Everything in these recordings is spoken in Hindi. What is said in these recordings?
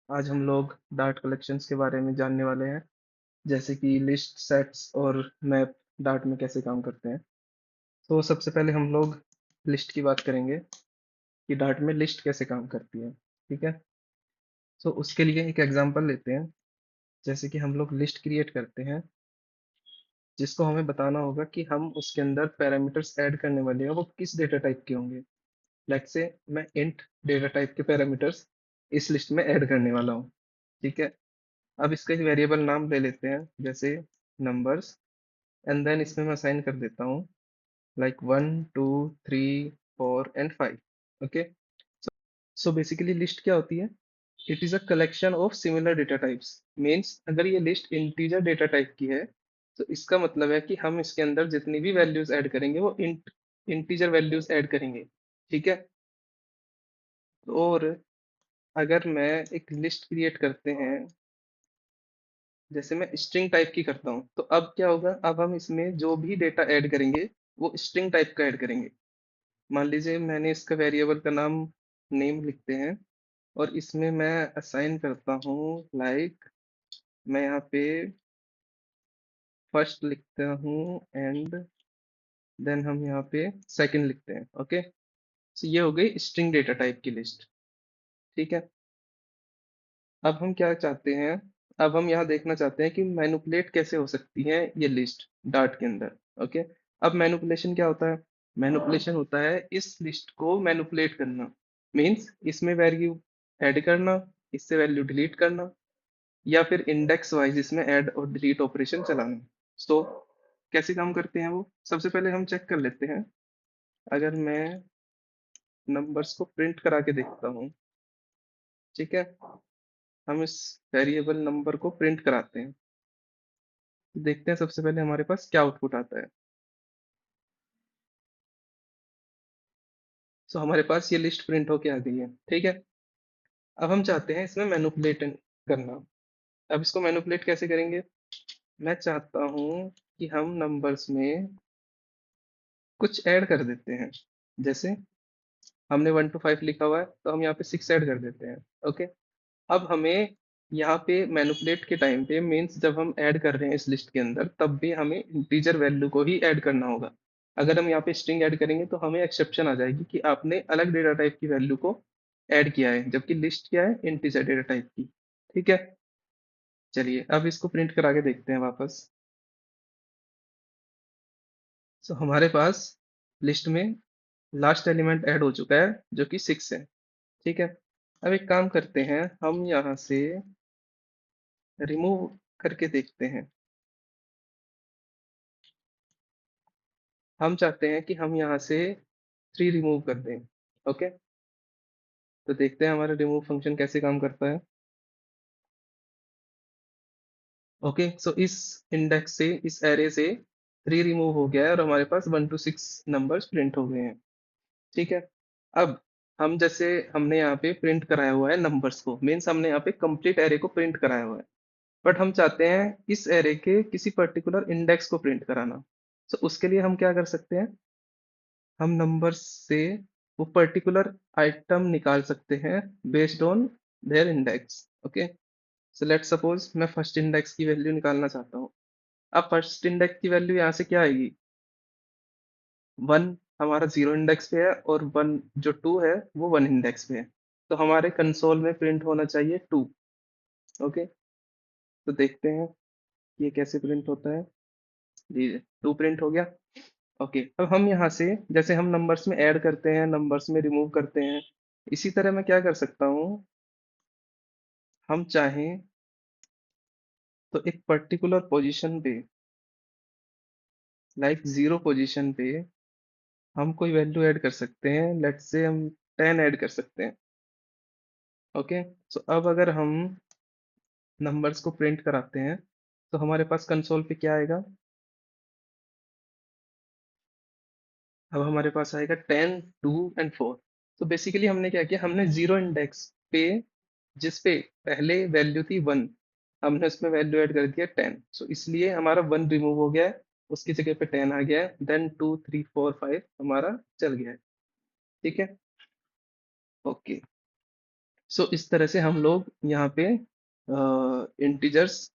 आज हम लोग डार्ट कलेक्शंस के बारे में जानने वाले हैं, जैसे कि लिस्ट, सेट्स और मैप डार्ट में कैसे काम करते हैं। तो सबसे पहले हम लोग लिस्ट की बात करेंगे कि डार्ट में लिस्ट कैसे काम करती है। ठीक है, तो उसके लिए एक एग्जांपल लेते हैं। जैसे कि हम लोग लिस्ट क्रिएट करते हैं, जिसको हमें बताना होगा कि हम उसके अंदर पैरामीटर्स ऐड करने वाले हैं वो किस डेटा टाइप के होंगे। लेट्स से मैं इंट डेटा टाइप के पैरामीटर्स इस लिस्ट में ऐड करने वाला हूँ। ठीक है, अब इसका एक वेरिएबल नाम ले लेते हैं, जैसे नंबर्स, एंड देन इसमें मैं असाइन कर देता हूँ like 1 2 3 4 and 5। Okay, so basically list क्या होती है? It is a collection of similar data types. Means अगर ये लिस्ट इंटीजर डेटा टाइप की है, तो इसका मतलब है कि हम इसके अंदर जितनी भी वैल्यूज ऐड करेंगे वो इंटीजर वैल्यूज ऐड करेंगे। ठीक है, और अगर मैं एक लिस्ट क्रिएट करते हैं, जैसे मैं स्ट्रिंग टाइप की करता हूँ, तो अब क्या होगा, अब हम इसमें जो भी डेटा ऐड करेंगे वो स्ट्रिंग टाइप का ऐड करेंगे। मान लीजिए मैंने इसका वेरिएबल का नाम नेम लिखते हैं, और इसमें मैं असाइन करता हूँ लाइक, मैं यहाँ पे फर्स्ट लिखता हूँ एंड देन हम यहाँ पे सेकंड लिखते हैं। ओके, तो ये हो गई स्ट्रिंग डेटा टाइप की लिस्ट। ठीक है, अब हम क्या चाहते हैं, अब हम यहाँ देखना चाहते हैं कि मैनिपुलेट कैसे हो सकती है ये लिस्ट डार्ट के अंदर। ओके, अब मैनिपुलेशन क्या होता है? मैनिपुलेशन होता है इस लिस्ट को मैनिपुलेट करना। मीन्स इसमें वैल्यू ऐड करना, इससे वैल्यू डिलीट करना, या फिर इंडेक्स वाइज इसमें ऐड और डिलीट ऑपरेशन चलाना। तो कैसे काम करते हैं वो, सबसे पहले हम चेक कर लेते हैं। अगर मैं नंबर्स को प्रिंट करा के देखता हूँ, ठीक है, हम इस वेरिएबल नंबर को प्रिंट कराते हैं, देखते हैं सबसे पहले हमारे पास क्या आउटपुट आता है। सो हमारे पास ये लिस्ट प्रिंट होके आ गई है। ठीक है, अब हम चाहते हैं इसमें मैनिपुलेट करना। अब इसको मैनिपुलेट कैसे करेंगे? मैं चाहता हूँ कि हम नंबर्स में कुछ ऐड कर देते हैं। जैसे हमने 1 to 5 लिखा हुआ है, तो हम यहाँ पे 6 ऐड कर देते हैं। ओके, अब हमें यहाँ पे मैनिपुलेट के टाइम पे, मीन्स जब हम ऐड कर रहे हैं इस लिस्ट के अंदर, तब भी हमें इंटीजर वैल्यू को ही ऐड करना होगा। अगर हम यहाँ पे स्ट्रिंग ऐड करेंगे तो हमें एक्सेप्शन आ जाएगी कि आपने अलग डेटा टाइप की वैल्यू को ऐड किया है, जबकि लिस्ट क्या है, इंटीजर डेटा टाइप की। ठीक है, चलिए अब इसको प्रिंट करा के देखते हैं वापस। सो हमारे पास लिस्ट में लास्ट एलिमेंट ऐड हो चुका है जो कि 6 है। ठीक है, अब एक काम करते हैं, हम यहाँ से रिमूव करके देखते हैं। हम चाहते हैं कि हम यहाँ से 3 रिमूव कर दें। ओके, तो देखते हैं हमारा रिमूव फंक्शन कैसे काम करता है। ओके, सो इस इंडेक्स से, इस एरे से 3 रिमूव हो गया है और हमारे पास 1 to 6 नंबर्स प्रिंट हो गए हैं। ठीक है, अब हम जैसे हमने यहाँ पे प्रिंट कराया हुआ है नंबर्स को, मीन्स हमने यहाँ पे कंप्लीट एरे को प्रिंट कराया हुआ है, बट हम चाहते हैं इस एरे के किसी पर्टिकुलर इंडेक्स को प्रिंट कराना। तो उसके लिए हम क्या कर सकते हैं, हम नंबर्स से वो पर्टिकुलर आइटम निकाल सकते हैं based on their index. Okay, so let suppose मैं फर्स्ट इंडेक्स की वैल्यू निकालना चाहता हूँ। अब फर्स्ट इंडेक्स की वैल्यू यहाँ से क्या आएगी, 1। हमारा 0 इंडेक्स पे है, और 1 जो 2 है वो 1 इंडेक्स पे है, तो हमारे कंसोल में प्रिंट होना चाहिए 2। ओके, तो देखते हैं ये कैसे प्रिंट होता है। जी, 2 प्रिंट हो गया। ओके, अब हम यहाँ से जैसे हम नंबर्स में ऐड करते हैं, नंबर्स में रिमूव करते हैं, इसी तरह मैं क्या कर सकता हूँ, हम चाहें तो एक पर्टिकुलर पोजीशन पे, लाइक 0 पोजीशन पे, हम कोई वैल्यू ऐड कर सकते हैं। लेट्स से हम 10 ऐड कर सकते हैं। ओके, सो अब अगर हम नंबर्स को प्रिंट कराते हैं, तो हमारे पास कंसोल पे क्या आएगा, अब हमारे पास आएगा 10 2 एंड 4। तो बेसिकली हमने क्या किया, हमने 0 इंडेक्स पे, जिस पे पहले वैल्यू थी 1, हमने उसमें वैल्यू ऐड कर दिया 10। सो इसलिए हमारा 1 रिमूव हो गया है, उसकी जगह पे 10 आ गया है, देन 2 3 4 5 हमारा चल गया है। ठीक है, ओके, सो इस तरह से हम लोग यहाँ पे इंटीजर्स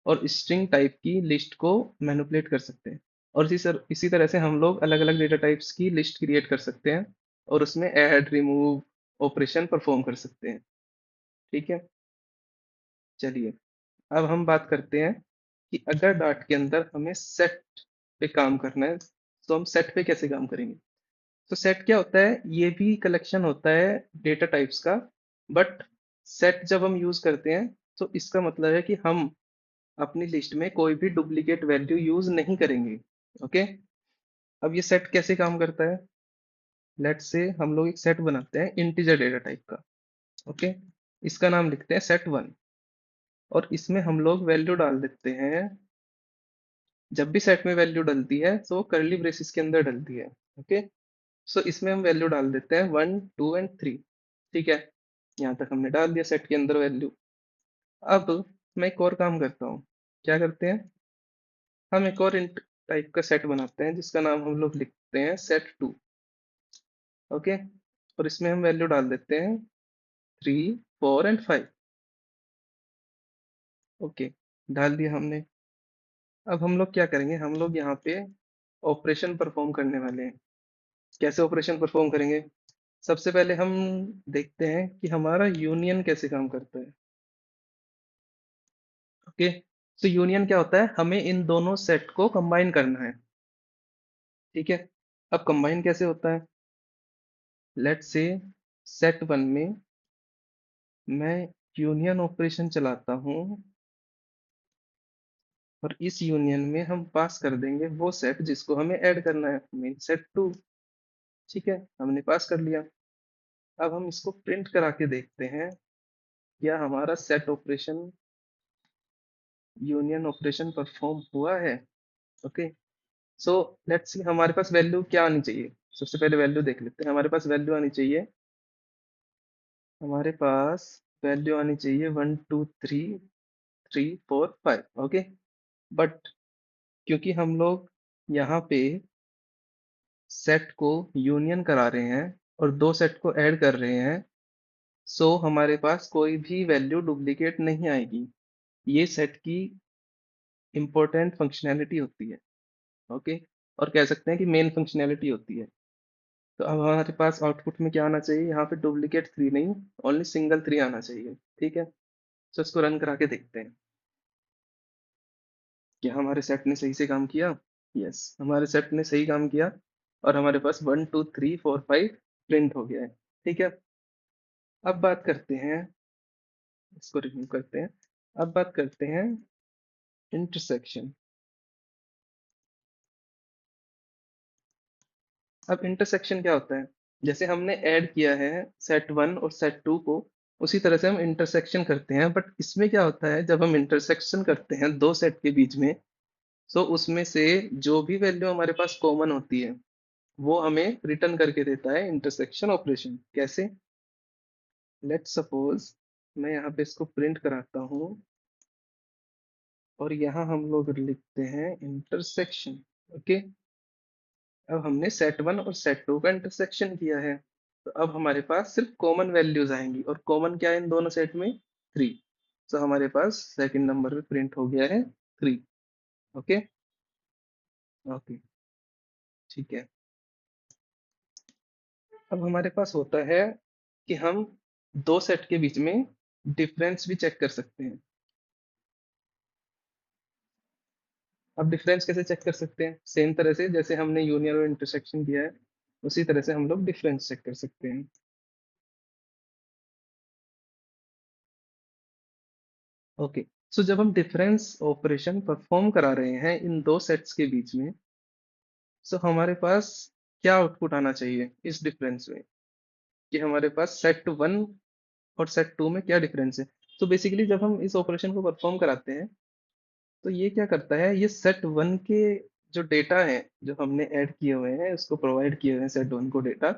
और स्ट्रिंग टाइप की लिस्ट को मैनिपुलेट कर सकते हैं। और इसी तरह से हम लोग अलग अलग डेटा टाइप्स की लिस्ट क्रिएट कर सकते हैं और उसमें ऐड रिमूव ऑपरेशन परफॉर्म कर सकते हैं। ठीक है, चलिए अब हम बात करते हैं कि अगर डाट के अंदर हमें सेट पे काम करना है तो हम सेट पे कैसे काम करेंगे। तो सेट क्या होता है, ये भी कलेक्शन होता है डेटा टाइप्स का। बट सेट जब हम यूज करते हैं तो इसका मतलब है कि हम अपनी लिस्ट में कोई भी डुप्लीकेट वैल्यू यूज नहीं करेंगे। ओके, अब ये सेट कैसे काम करता है, लेट्स से हम लोग एक सेट बनाते हैं इंटीजर डेटा टाइप का। ओके, इसका नाम लिखते हैं सेट 1 और इसमें हम लोग वैल्यू डाल देते हैं। जब भी सेट में वैल्यू डलती है तो करली ब्रेसिस के अंदर डलती है। ओके, सो इसमें हम वैल्यू डाल देते हैं 1 2 एंड 3। ठीक है, यहाँ तक हमने डाल दिया सेट के अंदर वैल्यू। अब मैं एक और काम करता हूँ, क्या करते हैं, हम एक और इंट टाइप का सेट बनाते हैं जिसका नाम हम लोग लिखते हैं सेट 2। ओके, और इसमें हम वैल्यू डाल देते हैं 3 4 एंड 5। ओके, डाल दिया हमने। अब हम लोग क्या करेंगे, हम लोग यहाँ पे ऑपरेशन परफॉर्म करने वाले हैं। कैसे ऑपरेशन परफॉर्म करेंगे, सबसे पहले हम देखते हैं कि हमारा यूनियन कैसे काम करता है। ओके, तो यूनियन क्या होता है, हमें इन दोनों सेट को कंबाइन करना है। ठीक है, अब कंबाइन कैसे होता है, लेट्स से सेट 1 में मैं यूनियन ऑपरेशन चलाता हूँ और इस यूनियन में हम पास कर देंगे वो सेट जिसको हमें ऐड करना है, मीन सेट 2। ठीक है, हमने पास कर लिया। अब हम इसको प्रिंट करा के देखते हैं क्या हमारा set operation union operation perform हुआ है। ओके, सो लेट्स सी हमारे पास वैल्यू क्या आनी चाहिए। सबसे पहले वैल्यू देख लेते हैं, हमारे पास वैल्यू आनी चाहिए, हमारे पास वैल्यू आनी चाहिए 1 2 3 3 4 5। ओके, बट क्योंकि हम लोग यहाँ पे सेट को यूनियन करा रहे हैं और दो सेट को ऐड कर रहे हैं, सो हमारे पास कोई भी वैल्यू डुप्लीकेट नहीं आएगी। ये सेट की इंपॉर्टेंट फंक्शनैलिटी होती है। ओके, और कह सकते हैं कि मेन फंक्शनैलिटी होती है। तो अब हमारे पास आउटपुट में क्या आना चाहिए, यहाँ पे डुप्लीकेट 3 नहीं, ओनली सिंगल 3 आना चाहिए। ठीक है, तो इसको रन करा के देखते हैं कि हमारे सेट ने सही से काम किया। यस, हमारे सेट ने सही काम किया और हमारे पास 1 2 3 4 5 प्रिंट हो गया है। ठीक है, अब बात करते हैं, इसको रिमूव करते हैं। अब बात करते हैं इंटरसेक्शन। अब इंटरसेक्शन क्या होता है, जैसे हमने ऐड किया है सेट 1 और सेट 2 को, उसी तरह से हम इंटरसेक्शन करते हैं। बट इसमें क्या होता है, जब हम इंटरसेक्शन करते हैं दो सेट के बीच में, तो उसमें से जो भी वैल्यू हमारे पास कॉमन होती है वो हमें रिटर्न करके देता है इंटरसेक्शन ऑपरेशन। कैसे, लेट्स सपोज मैं यहाँ पे इसको प्रिंट कराता हूँ और यहाँ हम लोग लिखते हैं इंटरसेक्शन। ओके, अब हमने सेट 1 और सेट 2 का इंटरसेक्शन किया है, तो अब हमारे पास सिर्फ कॉमन वैल्यूज आएंगी और कॉमन क्या है इन दोनों सेट में, 3। तो हमारे पास सेकंड नंबर पे प्रिंट हो गया है 3। ओके, ओके, ठीक है। अब हमारे पास होता है कि हम दो सेट के बीच में डिफरेंस भी चेक कर सकते हैं। अब डिफरेंस कैसे चेक कर सकते हैं, सेम तरह से जैसे हमने यूनियन और इंटरसेक्शन किया है उसी तरह से हम लोग डिफरेंस चेक कर सकते हैं। ओके, सो जब हम डिफरेंस ऑपरेशन परफॉर्म करा रहे हैं इन दो सेट्स के बीच में, सो हमारे पास क्या आउटपुट आना चाहिए इस डिफरेंस में, कि हमारे पास सेट 1 और सेट 2 में क्या डिफरेंस है। तो बेसिकली जब हम इस ऑपरेशन को परफॉर्म कराते हैं तो ये क्या करता है, ये सेट 1 के जो डेटा है जो हमने ऐड किए हुए हैं, उसको प्रोवाइड किए हुए हैं सेट 1 को डेटा,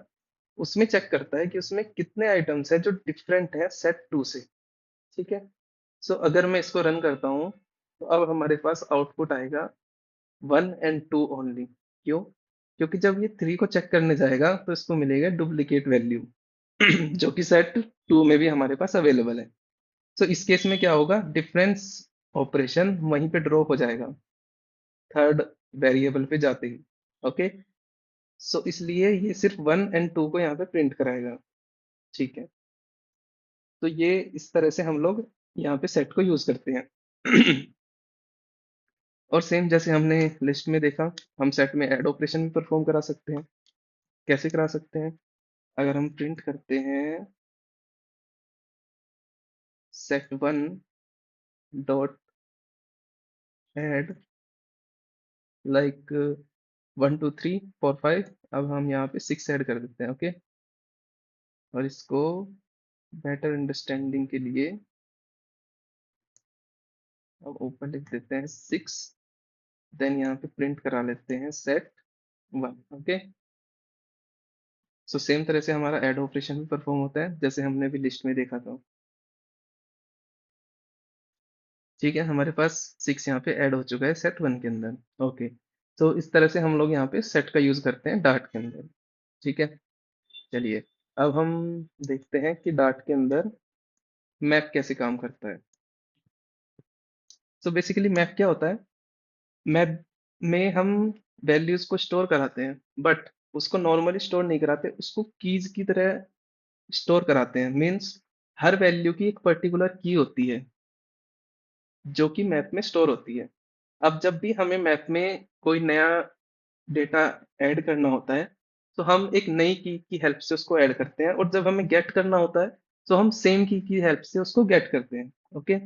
उसमें चेक करता है कि उसमें कितने आइटम्स हैं जो डिफरेंट है सेट 2 से। ठीक है, सो अगर मैं इसको रन करता हूँ तो अब हमारे पास आउटपुट आएगा 1 एंड 2 ओनली। क्यों, क्योंकि जब ये 3 को चेक करने जाएगा तो इसको मिलेगा डुप्लीकेट वैल्यू। जो कि सेट 2 में भी हमारे पास अवेलेबल है। तो इस केस में क्या होगा, डिफरेंस ऑपरेशन वहीं पे ड्रॉप हो जाएगा थर्ड वेरिएबल पे जाते ही। ओके, सो इसलिए ये सिर्फ 1 और 2 को यहाँ पे प्रिंट कराएगा। ठीक है, तो ये इस तरह से हम लोग यहाँ पे सेट को यूज करते हैं। और सेम जैसे हमने लिस्ट में देखा, हम सेट में ऐड ऑपरेशन भी परफॉर्म करा सकते हैं। कैसे करा सकते हैं, अगर हम प्रिंट करते हैं set1 डॉट ऐड लाइक 1 2 3 4 5, अब हम यहाँ पे 6 ऐड कर देते हैं। ओके, और इसको बेटर अंडरस्टैंडिंग के लिए अब ऊपर लिख देते हैं 6, देन यहाँ पे प्रिंट करा लेते हैं set1। ओके, सो सेम तरह से हमारा ऐड ऑपरेशन भी परफॉर्म होता है जैसे हमने भी लिस्ट में देखा था। ठीक है, हमारे पास 6 यहाँ पे ऐड हो चुका है set1 के अंदर। ओके, तो इस तरह से हम लोग यहाँ पे सेट का यूज करते हैं डार्ट के अंदर। ठीक है, चलिए अब हम देखते हैं कि डार्ट के अंदर मैप कैसे काम करता है। सो बेसिकली मैप क्या होता है, मैप में हम वैल्यूज को स्टोर कराते हैं, बट उसको नॉर्मली स्टोर नहीं कराते, उसको कीज की तरह स्टोर कराते हैं। मीन्स हर वैल्यू की एक पर्टिकुलर की होती है जो कि मैप में स्टोर होती है। अब जब भी हमें मैप में कोई नया डेटा ऐड करना होता है, तो हम एक नई की हेल्प से उसको ऐड करते हैं, और जब हमें गेट करना होता है तो हम सेम की हेल्प से उसको गेट करते हैं। ओके,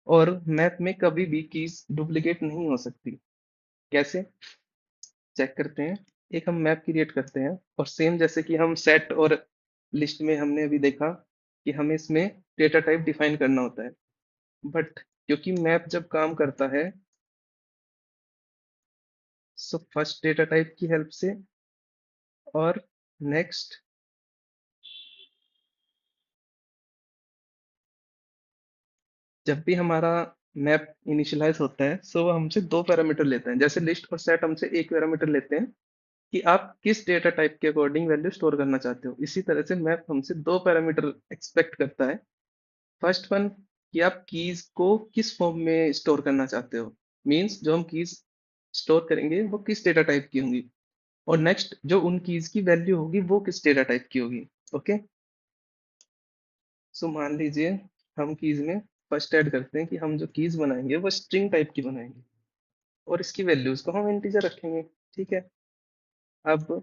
और मैप में कभी भी कीज डुप्लीकेट नहीं हो सकती। कैसे, चेक करते हैं। एक हम मैप क्रिएट करते हैं, और सेम जैसे कि हम सेट और लिस्ट में हमने अभी देखा कि हमें इसमें डेटा टाइप डिफाइन करना होता है, बट क्योंकि मैप जब काम करता है, सो फर्स्ट डेटा टाइप की हेल्प से, और नेक्स्ट जब भी हमारा मैप इनिशियलाइज होता है, सो वो हमसे दो पैरामीटर लेते हैं। जैसे लिस्ट और सेट हमसे एक पैरामीटर लेते हैं कि आप किस डेटा टाइप के अकॉर्डिंग वैल्यू स्टोर करना चाहते हो, इसी तरह से मैप हमसे दो पैरामीटर एक्सपेक्ट करता है। फर्स्ट वन, कि आप कीज को किस फॉर्म में स्टोर करना चाहते हो, मींस जो हम कीज स्टोर करेंगे वो किस डेटा टाइप की होंगी, और नेक्स्ट जो उन कीज की वैल्यू होगी वो किस डेटा टाइप की होगी। ओके, सो मान लीजिए हम कीज में फर्स्ट ऐड करते हैं कि हम जो कीज बनाएंगे वो स्ट्रिंग टाइप की बनाएंगे, और इसकी वैल्यूज को हम इंटीजर रखेंगे। ठीक है, अब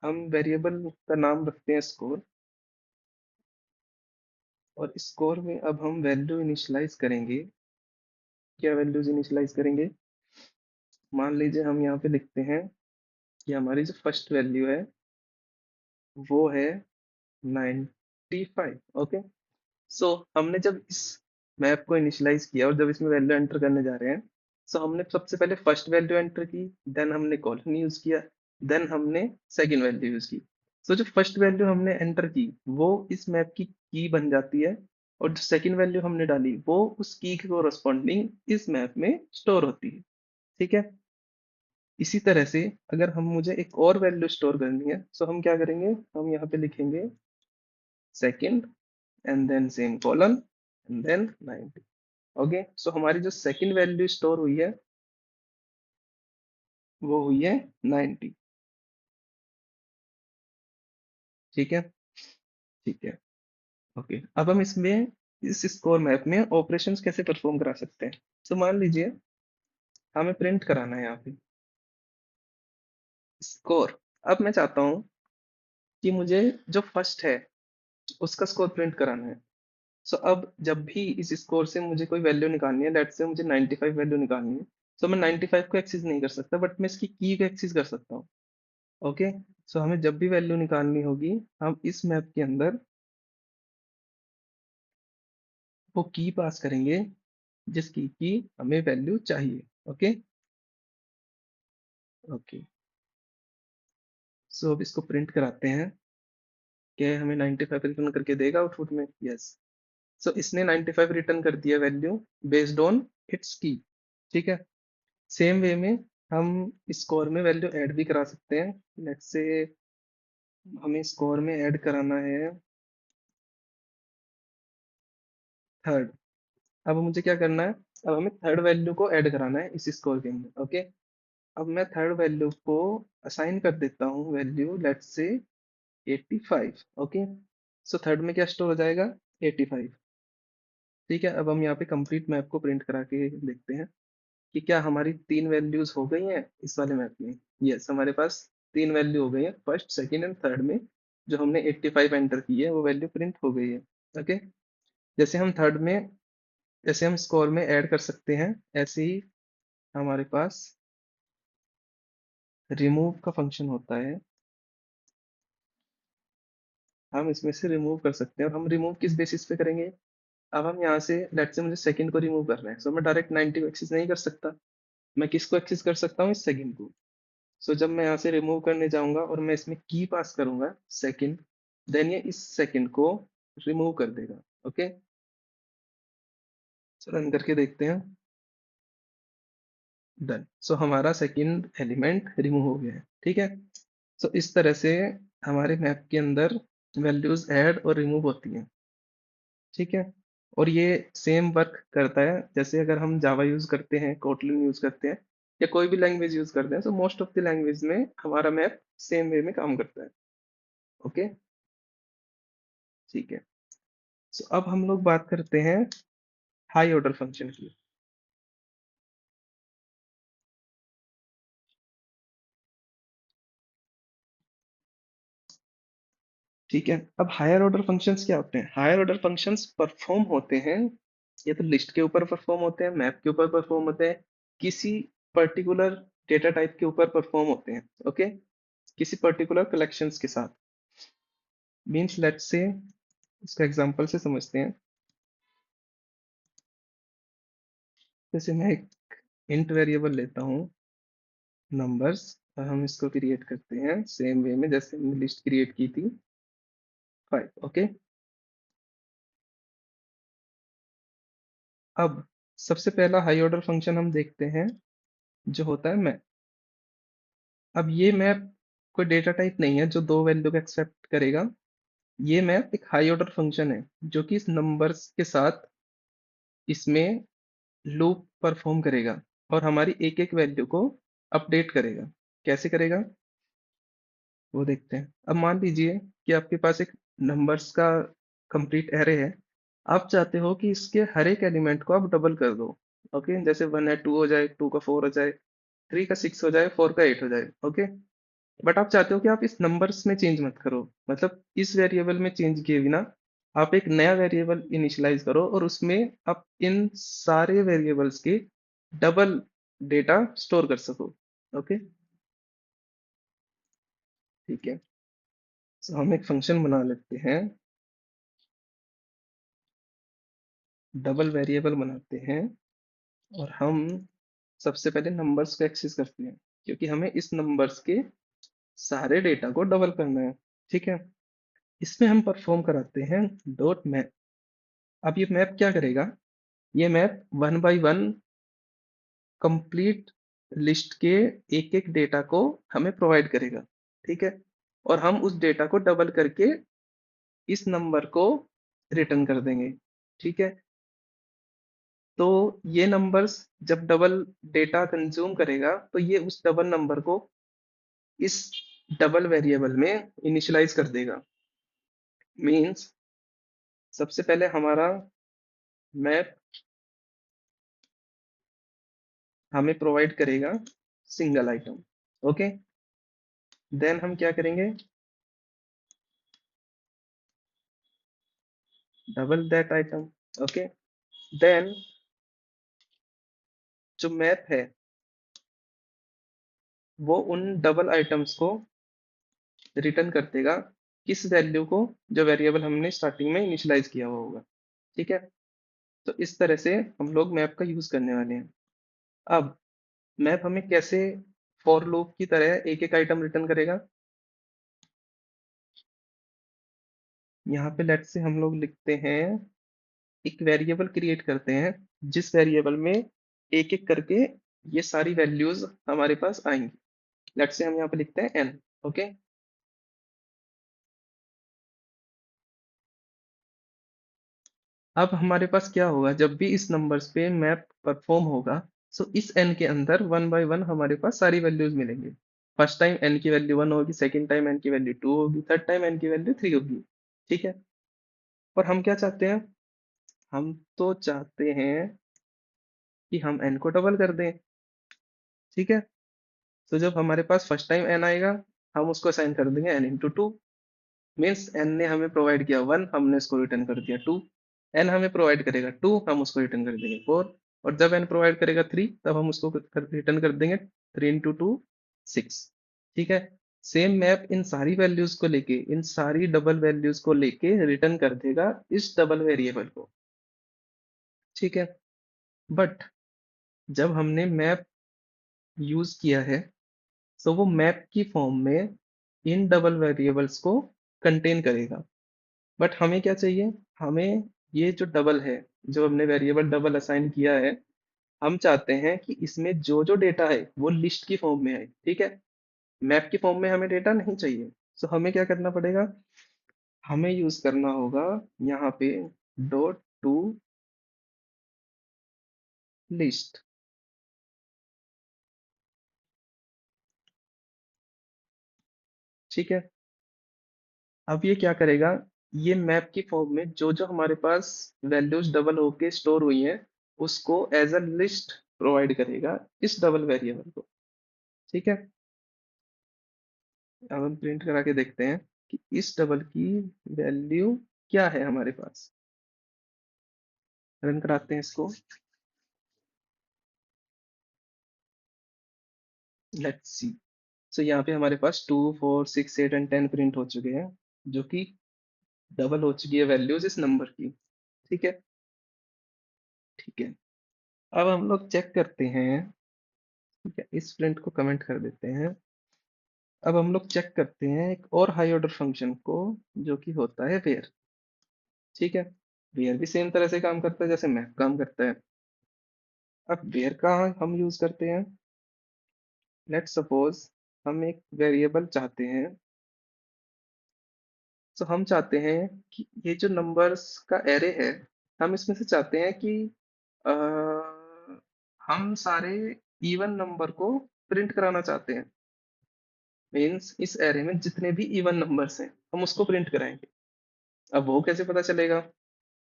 हम वेरिएबल का नाम रखते हैं स्कोर, और स्कोर में अब हम वैल्यू इनिशियलाइज करेंगे। क्या वैल्यूज इनिशियलाइज करेंगे, मान लीजिए हम यहाँ पे लिखते हैं कि हमारी जो फर्स्ट वैल्यू है वो है 95। ओके, सो हमने जब इस मैप को इनिशियलाइज किया और जब इसमें वैल्यू एंटर करने जा रहे हैं, सो हमने सबसे पहले फर्स्ट वैल्यू एंटर की, देन हमने कॉलन यूज किया, देन हमने सेकंड वैल्यू यूज की। सो जो फर्स्ट वैल्यू हमने एंटर की वो इस मैप की बन जाती है, और जो सेकंड वैल्यू हमने डाली वो उस की के कोरस्पॉन्डिंग इस मैप में स्टोर होती है। ठीक है, इसी तरह से अगर हम मुझे एक और वैल्यू स्टोर करनी है, सो हम क्या करेंगे, हम यहाँ पे लिखेंगे second and then same colon and then 90। Okay, so हमारी जो सेकंड वैल्यू स्टोर हुई है वो हुई है 90। ठीक है, ठीक है। ओके, अब हम इसमें इस स्कोर मैप में ऑपरेशंस कैसे परफॉर्म करा सकते हैं। तो मान लीजिए हमें प्रिंट कराना है यहाँ पे स्कोर। अब मैं चाहता हूँ कि मुझे जो फर्स्ट है उसका स्कोर प्रिंट कराना है। सो अब जब भी इस स्कोर से मुझे कोई वैल्यू निकालनी है, लेट्स से मुझे 95 वैल्यू निकालनी है, तो मैं 95 को एक्सेस नहीं कर सकता, बट मैं इसकी की को एक्सेस कर सकता हूँ। ओके, सो हमें जब भी वैल्यू निकालनी होगी, हम इस मैप के अंदर वो की पास करेंगे जिस की हमें वैल्यू चाहिए। ओके, ओके, सो अब इसको प्रिंट कराते हैं कि हमें 95 रिटर्न करके देगा आउटपुट में। यस, सो इसने 95 रिटर्न कर दिया वैल्यू बेस्ड ऑन इट्स की। ठीक है, सेम वे में हम स्कोर में वैल्यू ऐड भी करा सकते हैं। लेट्स से हमें स्कोर में ऐड कराना है थर्ड। अब मुझे क्या करना है? अब हमें थर्ड वैल्यू को ऐड कराना है इस स्कोर के अंदर। ओके, अब मैं थर्ड वैल्यू को असाइन कर देता हूँ value let's say 85। Okay, so third में क्या स्टोर हो जाएगा? 85। ठीक है, अब हम यहाँ पे कंप्लीट मैप को प्रिंट करा के देखते हैं कि क्या हमारी तीन वैल्यूज हो गई हैं इस वाले मैप में। यस, हमारे पास तीन वैल्यू हो गई है, फर्स्ट सेकंड एंड थर्ड में। जो हमने 85 एंटर की है वो वैल्यू प्रिंट हो गई है। ओके, जैसे हम थर्ड में, जैसे हम स्कोर में ऐड कर सकते हैं, ऐसे ही हमारे पास रिमूव का फंक्शन होता है। हम इसमें से रिमूव कर सकते हैं, और हम रिमूव किस बेसिस पे करेंगे? अब हम यहाँ से लेट्स से मुझे सेकंड को रिमूव करना है, सो मैं डायरेक्ट 90 को एक्सेस नहीं कर सकता। मैं किसको एक्सेस कर सकता हूँ? इस सेकंड को। सो जब मैं यहाँ से रिमूव करने जाऊंगा और मैं इसमें की पास करूंगा सेकंड, देन ये इस सेकंड को रिमूव कर देगा। ओके, सो रन करके देखते हैं। डन, सो हमारा सेकंड एलिमेंट रिमूव हो गया है। ठीक है, सो इस तरह से हमारे मैप के अंदर वैल्यूज ऐड और रिमूव होती हैं। ठीक है, और ये सेम वर्क करता है जैसे अगर हम जावा यूज करते हैं, कोटलिन यूज करते हैं, या कोई भी लैंग्वेज यूज करते हैं, तो मोस्ट ऑफ द लैंग्वेज में हमारा मैप सेम वे में काम करता है। ओके, ठीक है, सो अब हम लोग बात करते हैं हाई ऑर्डर फंक्शन की। ठीक है, अब हायर ऑर्डर फंक्शंस क्या होते हैं? हायर ऑर्डर फंक्शंस परफॉर्म होते हैं, ये तो लिस्ट के ऊपर परफॉर्म होते हैं, मैप के ऊपर परफॉर्म होते हैं, किसी पर्टिकुलर डेटा टाइप के ऊपर परफॉर्म होते हैं। ओके, किसी पर्टिकुलर कलेक्शंस के साथ। मीन्स लेट्स से, इसका एग्जांपल से समझते हैं। जैसे मैं एक इंट वेरिएबल लेता हूँ नंबर्स, और हम इसको क्रिएट करते हैं सेम वे में जैसे हमने लिस्ट क्रिएट की थी 5। ओके, अब सबसे पहला हाई ऑर्डर फंक्शन हम देखते हैं जो होता है मैप। अब ये मैप कोई डेटा टाइप नहीं है जो दो वैल्यू को एक्सेप्ट करेगा। ये मैप एक हाई ऑर्डर फंक्शन है जो कि इस नंबर्स के साथ इसमें लूप परफॉर्म करेगा और हमारी एक एक वैल्यू को अपडेट करेगा। कैसे करेगा वो देखते हैं। अब मान लीजिए कि आपके पास एक नंबर्स का कंप्लीट एरे है। आप चाहते हो कि इसके हर एक एलिमेंट को आप डबल कर दो। ओके, जैसे 1 है 2 हो जाए, 2 का 4 हो जाए, 3 का 6 हो जाए, 4 का 8 हो जाए। ओके, बट आप चाहते हो कि आप इस नंबर्स में चेंज मत करो, मतलब इस वेरिएबल में चेंज किए बिना आप एक नया वेरिएबल इनिशियलाइज करो और उसमें आप इन सारे वेरिएबल्स के डबल डेटा स्टोर कर सको। ओके, ठीक है, तो हम एक फंक्शन बना लेते हैं, डबल वेरिएबल बनाते हैं, और हम सबसे पहले नंबर्स को एक्सेस करते हैं क्योंकि हमें इस नंबर्स के सारे डेटा को डबल करना है। ठीक है, इसमें हम परफॉर्म कराते हैं डॉट मैप। अब ये मैप क्या करेगा? ये map one by one complete list के एक एक डेटा को हमें प्रोवाइड करेगा। ठीक है, और हम उस डेटा को डबल करके इस नंबर को रिटर्न कर देंगे। ठीक है, तो ये नंबर्स जब डबल डेटा कंज्यूम करेगा तो ये उस डबल नंबर को इस डबल वेरिएबल में इनिशियलाइज कर देगा। मींस सबसे पहले हमारा मैप हमें प्रोवाइड करेगा सिंगल आइटम। ओके, देन हम क्या करेंगे? Double that item. Okay, then जो मैप है वो उन डबल आइटम्स को रिटर्न कर देगा किस वैल्यू को, जो वेरिएबल हमने स्टार्टिंग में इनिशियलाइज किया हुआ होगा। ठीक है, तो इस तरह से हम लोग मैप का यूज करने वाले हैं। अब मैप हमें कैसे फॉर लूप की तरह एक एक आइटम रिटर्न करेगा? यहाँ पे लेट से हम लोग लिखते हैं, एक वेरिएबल क्रिएट करते हैं जिस वेरिएबल में एक एक करके ये सारी वैल्यूज हमारे पास आएंगी। लेट से हम यहाँ पे लिखते हैं n। ओके, अब हमारे पास क्या होगा, जब भी इस नंबर्स पे मैप परफॉर्म होगा, सो इस n के अंदर वन बाय वन हमारे पास सारी वैल्यूज मिलेंगी। फर्स्ट टाइम n की वैल्यू 1 होगी, सेकंड टाइम n की वैल्यू 2 होगी, थर्ड टाइम n की वैल्यू 3 होगी। ठीक है। और हम क्या चाहते हैं, हम तो चाहते हैं कि हम n को डबल कर दें। ठीक है। तो जब हमारे पास फर्स्ट टाइम n आएगा, हम उसको असाइन कर देंगे n into two. Means n ने हमें प्रोवाइड किया 1, हमने उसको रिटर्न कर दिया 2। n हमें प्रोवाइड करेगा 2, हम उसको रिटर्न कर देंगे 4। और जब n प्रोवाइड करेगा 3, तब हम उसको रिटर्न कर देंगे 3 इंटू टू 6। ठीक है। सेम मैप इन सारी वैल्यूज को लेके, इन सारी डबल वैल्यूज को लेके रिटर्न कर देगा इस डबल वेरिएबल को। ठीक है। बट जब हमने मैप यूज किया है, तो वो मैप की फॉर्म में इन डबल वेरिएबल्स को कंटेन करेगा। बट हमें क्या चाहिए, हमें ये जो डबल है, जो हमने वेरिएबल डबल असाइन किया है, हम चाहते हैं कि इसमें जो जो डेटा है वो लिस्ट की फॉर्म में है। ठीक है। मैप की फॉर्म में हमें डेटा नहीं चाहिए। तो हमें क्या करना पड़ेगा, हमें यूज करना होगा यहाँ पे डॉट टू लिस्ट। ठीक है। अब ये क्या करेगा, ये मैप की फॉर्म में जो जो हमारे पास वैल्यूज डबल होके स्टोर हुई हैं, उसको एज अ लिस्ट प्रोवाइड करेगा इस डबल वेरिएबल को। ठीक है। अब हम प्रिंट करा के देखते हैं कि इस डबल की वैल्यू क्या है हमारे पास। रन कराते हैं इसको। Let's see. सो यहाँ पे हमारे पास 2 4 6 8 एंड 10 प्रिंट हो चुके हैं, जो कि डबल हो चुकी है वैल्यूज इस नंबर की। ठीक है। ठीक है। अब हम लोग चेक करते हैं। ठीक है, इस प्रिंट को कमेंट कर देते हैं। अब हम लोग चेक करते हैं एक और हाई ऑर्डर फंक्शन को, जो कि होता है वेयर। ठीक है। वेयर भी सेम तरह से काम करता है जैसे मैप काम करता है। अब वेयर का हम यूज करते हैं। लेट्स सपोज हम एक वेरिएबल चाहते हैं। तो हम चाहते हैं कि ये जो नंबर्स का एरे है, हम इसमें से चाहते हैं कि अ, हम सारे इवन नंबर को प्रिंट कराना चाहते हैं। मीन्स इस एरे में जितने भी इवन नंबर्स हैं, हम उसको प्रिंट कराएंगे। अब वो कैसे पता चलेगा।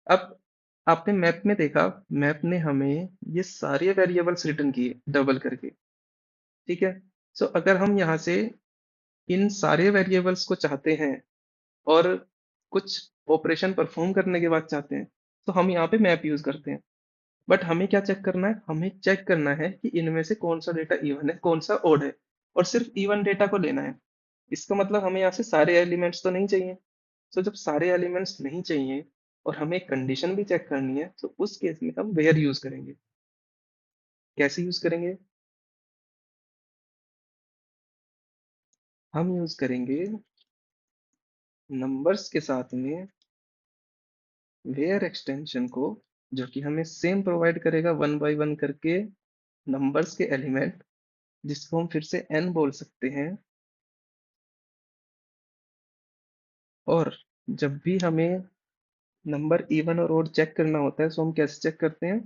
अब आपने मैप में देखा, मैप ने हमें ये सारे वेरिएबल्स रिटर्न किए डबल करके। ठीक है। सो अगर हम यहाँ से इन सारे वेरिएबल्स को चाहते हैं और कुछ ऑपरेशन परफॉर्म करने के बाद चाहते हैं, तो हम यहाँ पे मैप यूज करते हैं। बट हमें क्या चेक करना है, हमें चेक करना है कि इनमें से कौन सा डेटा इवन है, कौन सा ओड है, और सिर्फ इवन डेटा को लेना है। इसका मतलब हमें यहाँ से सारे एलिमेंट्स तो नहीं चाहिए। तो जब सारे एलिमेंट्स नहीं चाहिए और हमें कंडीशन भी चेक करनी है, तो उस केस में हम वेयर यूज करेंगे। कैसे यूज करेंगे, हम यूज करेंगे नंबर्स के साथ में वेयर एक्सटेंशन को, जो कि हमें सेम प्रोवाइड करेगा वन बाय वन करके नंबर्स के एलिमेंट, जिसको हम फिर से n बोल सकते हैं। और जब भी हमें नंबर इवन और ओड चेक करना होता है, तो हम कैसे चेक करते हैं,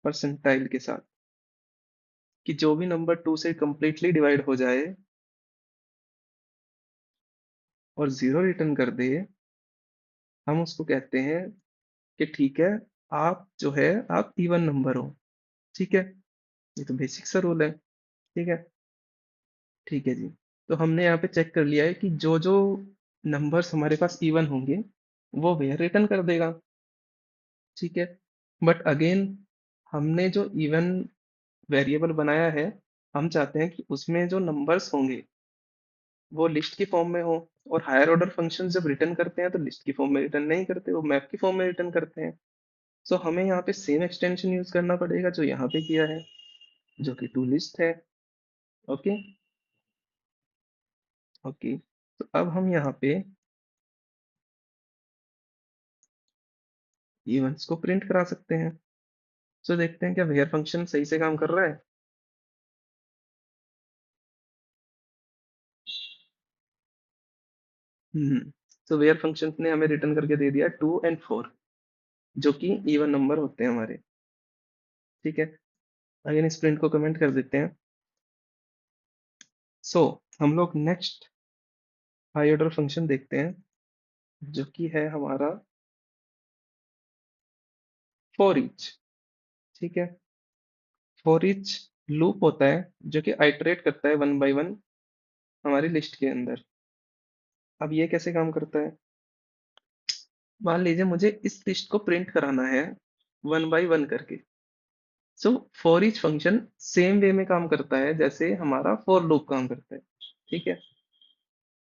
परसेंटाइल के साथ। कि जो भी नंबर 2 से कंप्लीटली डिवाइड हो जाए और 0 रिटर्न कर दे, हम उसको कहते हैं कि ठीक है, आप जो है आप इवन नंबर हो। ठीक है। ये तो बेसिक सा रूल है। ठीक है। ठीक है जी। तो हमने यहाँ पे चेक कर लिया है कि जो जो नंबर्स हमारे पास इवन होंगे, वो वेयर रिटर्न कर देगा। ठीक है। बट अगेन, हमने जो इवन वेरिएबल बनाया है, हम चाहते हैं कि उसमें जो नंबर्स होंगे वो लिस्ट की फॉर्म में हो। और हायर ऑर्डर फंक्शन जब रिटर्न करते हैं, तो लिस्ट की फॉर्म में रिटर्न नहीं करते, वो मैप की फॉर्म में रिटर्न करते हैं। सो हमें यहाँ पे सेम एक्सटेंशन यूज करना पड़ेगा जो यहाँ पे किया है, जो कि टू लिस्ट है। ओके। ओके। तो अब हम यहाँ पे इवेंट्स को प्रिंट करा सकते हैं। सो देखते हैं क्या वेयर फंक्शन सही से काम कर रहा है। हम्म। सो वेयर फंक्शन ने हमें रिटर्न करके दे दिया 2 एंड 4। जो कि इवन नंबर होते हैं हमारे। ठीक है, अगेन इस प्रिंट को कमेंट कर देते हैं। सो हम लोग नेक्स्ट हाई ऑर्डर फंक्शन देखते हैं, जो कि है हमारा फॉर ईच। ठीक है, फॉर ईच लूप होता है जो कि आइटरेट करता है वन बाय वन हमारी लिस्ट के अंदर। अब ये कैसे काम करता है? मान लीजिए मुझे इस लिस्ट को प्रिंट कराना है वन बाय वन करके। So for each function same way में काम करता है जैसे हमारा फॉर लूप काम करता है। ठीक है,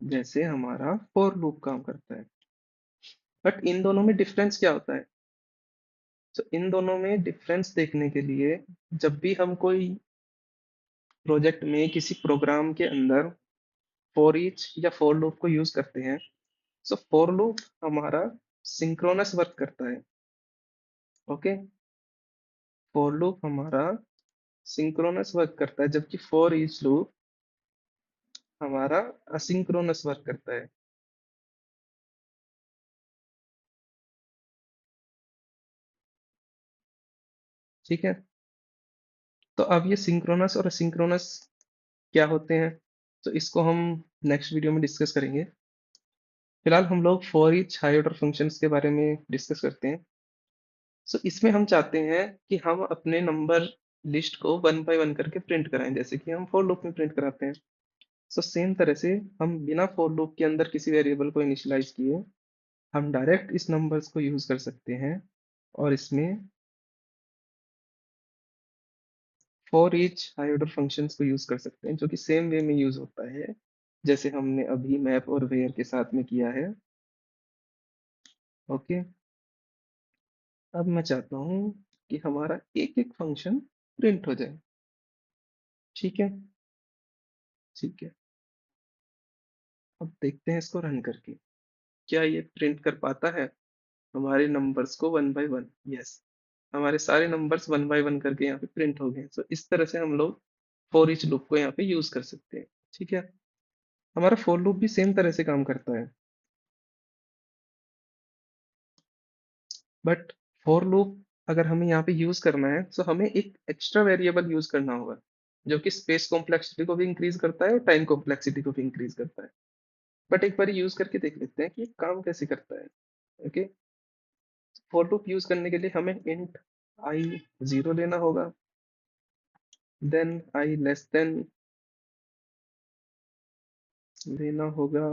जैसे हमारा फॉर लूप काम करता है। बट इन दोनों में डिफरेंस क्या होता है? तो इन दोनों में डिफरेंस देखने के लिए, जब भी हम कोई प्रोजेक्ट में किसी प्रोग्राम के अंदर फॉर ईच या फॉर लूप को यूज करते हैं, सो फॉर लूप हमारा सिंक्रोनस वर्क करता है। ओके, फॉर लूप हमारा सिंक्रोनस वर्क करता है, जबकि फॉर ईच लूप हमारा असिंक्रोनस वर्क करता है। ठीक है, तो अब ये सिंक्रोनस और असिंक्रोनस क्या होते हैं, तो इसको हम नेक्स्ट वीडियो में डिस्कस करेंगे। फिलहाल हम लोग for each high order functions के बारे में डिस्कस करते हैं। सो इसमें हम चाहते हैं कि हम अपने नंबर लिस्ट को वन बाय वन करके प्रिंट कराएं, जैसे कि हम फॉर लूप में प्रिंट कराते हैं। सो सेम तरह से हम बिना फॉर लूप के अंदर किसी वेरिएबल को इनिशियलाइज किए हम डायरेक्ट इस नंबर्स को यूज कर सकते हैं और इसमें for each high order functions को यूज कर सकते हैं, जो कि सेम वे में यूज होता है जैसे हमने अभी मैप और वेयर के साथ में किया है। ओके, अब मैं चाहता हूँ कि हमारा एक एक फंक्शन प्रिंट हो जाए। ठीक है, ठीक है, अब देखते हैं इसको रन करके, क्या ये प्रिंट कर पाता है हमारे नंबर्स को वन बाय वन। यस, हमारे सारे नंबर्स वन बाय वन करके यहाँ पे प्रिंट हो गए। सो इस तरह से हम लोग फॉर ईच लूप को यहाँ पे यूज कर सकते हैं। ठीक है, हमारा फॉर लूप भी सेम तरह से काम करता है, बट फॉर लूप अगर हमें यहाँ पे यूज करना है तो हमें एक एक्स्ट्रा वेरिएबल यूज करना होगा, जो कि स्पेस कॉम्प्लेक्सिटी को भी इंक्रीज करता है और टाइम कॉम्प्लेक्सिटी को भी इंक्रीज करता है। बट एक बार यूज करके देख लेते हैं कि ये काम कैसे करता है। ओके, फॉर लूप यूज करने के लिए हमें इंट आई जीरो लेना होगा, देन आई लेस देन लेना होगा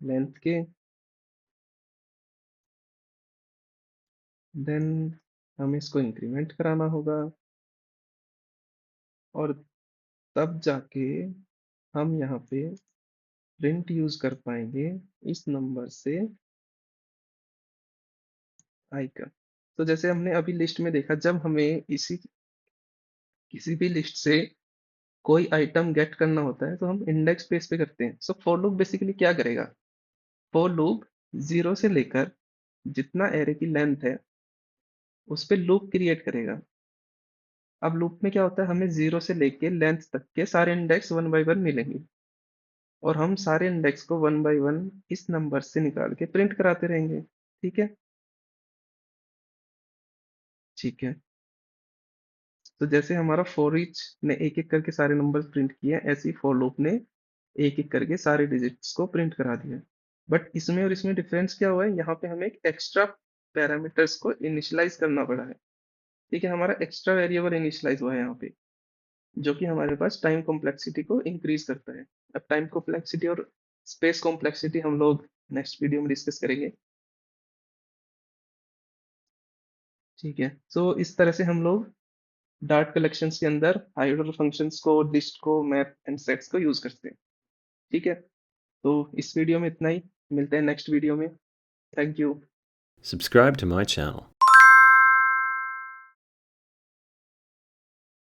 लेंथ के, देन हमें इसको इंक्रीमेंट कराना होगा और तब जाके हम यहाँ पे प्रिंट यूज कर पाएंगे इस नंबर से आई का। तो जैसे हमने अभी लिस्ट में देखा, जब हमें इसी किसी भी लिस्ट से कोई आइटम गेट करना होता है तो हम इंडेक्स बेस पे करते हैं। सो फॉर लूप बेसिकली क्या करेगा? फॉर लूप जीरो से लेकर जितना एरे की लेंथ है उस पे लूप क्रिएट करेगा। अब लूप में क्या होता है, हमें जीरो से लेके लेंथ तक के सारे इंडेक्स वन बाय वन मिलेंगे और हम सारे इंडेक्स को वन बाय वन इस नंबर से निकाल के प्रिंट कराते रहेंगे। ठीक है, ठीक है, तो जैसे हमारा फॉर ईच ने एक एक करके सारे नंबर्स प्रिंट किए, ऐसे ही फॉर लूप ने एक एक करके सारे डिजिट्स को प्रिंट करा दिया। बट इसमें और इसमें डिफरेंस क्या हुआ है, यहाँ पे हमें एक एक्स्ट्रा पैरामीटर्स को इनिशियलाइज करना पड़ा है। ठीक है, हमारा एक्स्ट्रा वेरिएबल इनिशियलाइज हुआ है यहाँ पे, जो कि हमारे पास टाइम कॉम्प्लेक्सिटी को इंक्रीज करता है। अब टाइम कॉम्प्लेक्सिटी और स्पेस कॉम्प्लेक्सिटी हम लोग नेक्स्ट वीडियो में डिस्कस करेंगे। ठीक है, तो इस तरह से हम लोग डार्ट कलेक्शंस के अंदर हाई ऑर्डर फंक्शंस को, लिस्ट को, मैप एंड सेट्स को यूज करते हैं। ठीक है, तो इस वीडियो में इतना ही, मिलते हैं नेक्स्ट वीडियो में। Thank you. Subscribe to my channel.